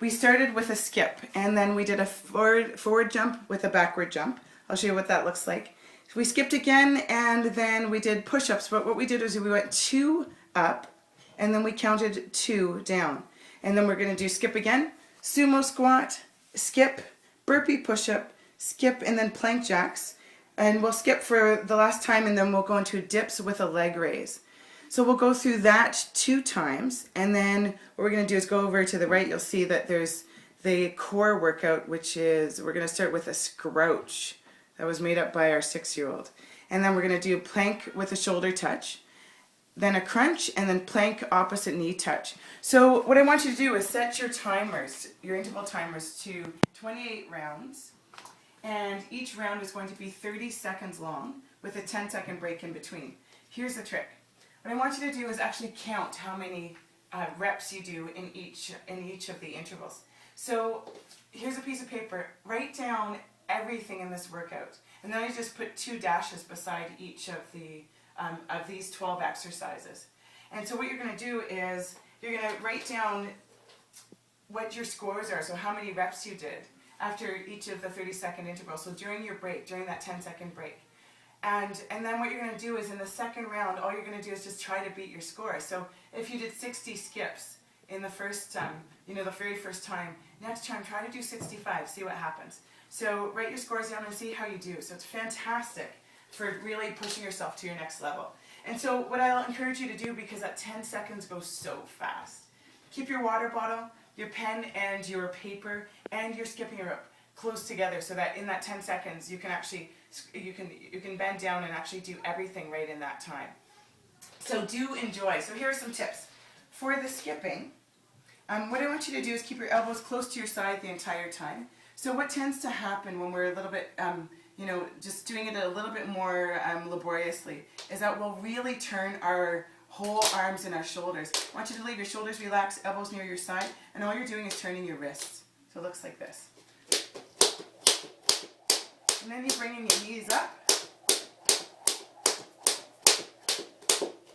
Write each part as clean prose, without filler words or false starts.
we started with a skip, and then we did a forward jump with a backward jump. I'll show you what that looks like. We skipped again, and then we did push-ups, but what we did is we went 2 up, and then we counted 2 down. And then we're going to do skip again, sumo squat, skip, burpee push-up, skip, and then plank jacks. And we'll skip for the last time, and then we'll go into dips with a leg raise. So we'll go through that 2 times, and then what we're going to do is go over to the right. You'll see that there's the core workout, which is, we're going to start with a scrouch that was made up by our 6-year-old. And then we're going to do plank with a shoulder touch, then a crunch, and then plank opposite knee touch. So what I want you to do is set your timers, your interval timers, to 28 rounds. And each round is going to be 30 seconds long with a 10-second break in between. Here's the trick. What I want you to do is actually count how many reps you do in each of the intervals. So here's a piece of paper. Write down everything in this workout, and then I just put 2 dashes beside each of these 12 exercises. And so what you're going to do is you're going to write down what your scores are, so how many reps you did after each of the 30-second intervals, so during your break, during that 10-second break. And then what you're going to do is in the second round, all you're going to do is just try to beat your score. So if you did 60 skips in the first, the very first time, next time try to do 65, see what happens. So write your scores down and see how you do. So it's fantastic for really pushing yourself to your next level. And so what I'll encourage you to do, because that 10 seconds goes so fast, keep your water bottle, your pen and your paper, and your skipping rope close together, so that in that 10 seconds you can actually you can bend down and actually do everything right in that time. So do enjoy. So here are some tips for the skipping. What I want you to do is keep your elbows close to your side the entire time. So what tends to happen when we're a little bit just doing it a little bit more laboriously is that we'll really turn our whole arms and our shoulders. I want you to leave your shoulders relaxed, elbows near your side, and all you're doing is turning your wrists. So it looks like this. And then you're bringing your knees up,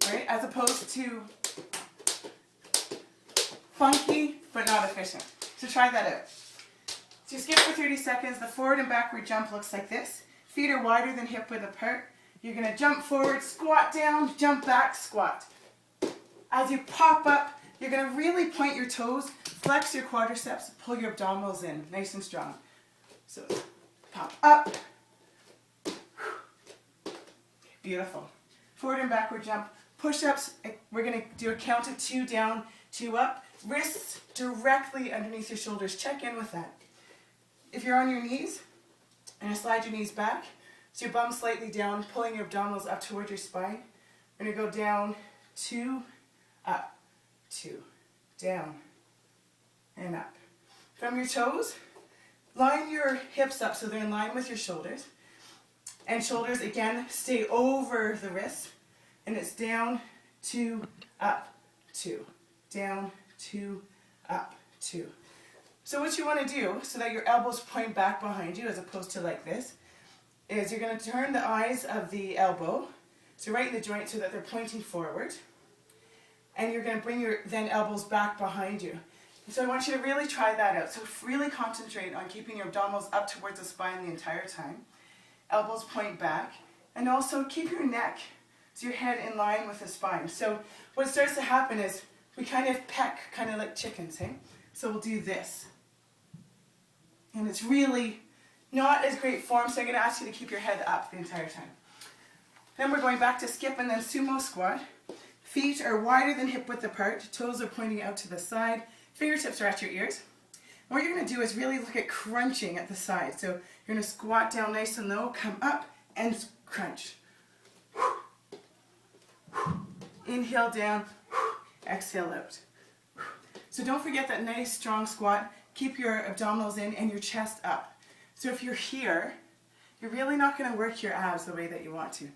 right? As opposed to funky but not efficient. So try that out. So you skip for 30 seconds. The forward and backward jump looks like this. Feet are wider than hip width apart. You're going to jump forward, squat down, jump back, squat. As you pop up, you're going to really point your toes, flex your quadriceps, pull your abdominals in, nice and strong. So pop up. Beautiful. Forward and backward jump. Push-ups, we're going to do a count of 2 down, 2 up. Wrists directly underneath your shoulders. Check in with that. If you're on your knees, and slide your knees back, so your bum slightly down, pulling your abdominals up toward your spine. We're going to go down, 2, up, 2, down, and up. From your toes, line your hips up so they're in line with your shoulders. And shoulders, again, stay over the wrists. And it's down, 2, up, 2, down, 2, up, 2. So what you want to do, so that your elbows point back behind you as opposed to like this, is you're going to turn the eyes of the elbow, so right in the joint so that they're pointing forward. And you're going to bring your then elbows back behind you. And so I want you to really try that out. So really concentrate on keeping your abdominals up towards the spine the entire time. Elbows point back. And also keep your neck, so your head in line with the spine. So what starts to happen is we kind of peck, kind of like chickens, hey? So we'll do this. And it's really not as great form, so I'm going to ask you to keep your head up the entire time. Then we're going back to skip and then sumo squat. Feet are wider than hip width apart, toes are pointing out to the side, fingertips are at your ears. And what you're going to do is really look at crunching at the side. So you're going to squat down nice and low, come up and crunch. Inhale down, exhale out. So don't forget that nice strong squat. Keep your abdominals in and your chest up. So if you're here, you're really not going to work your abs the way that you want to.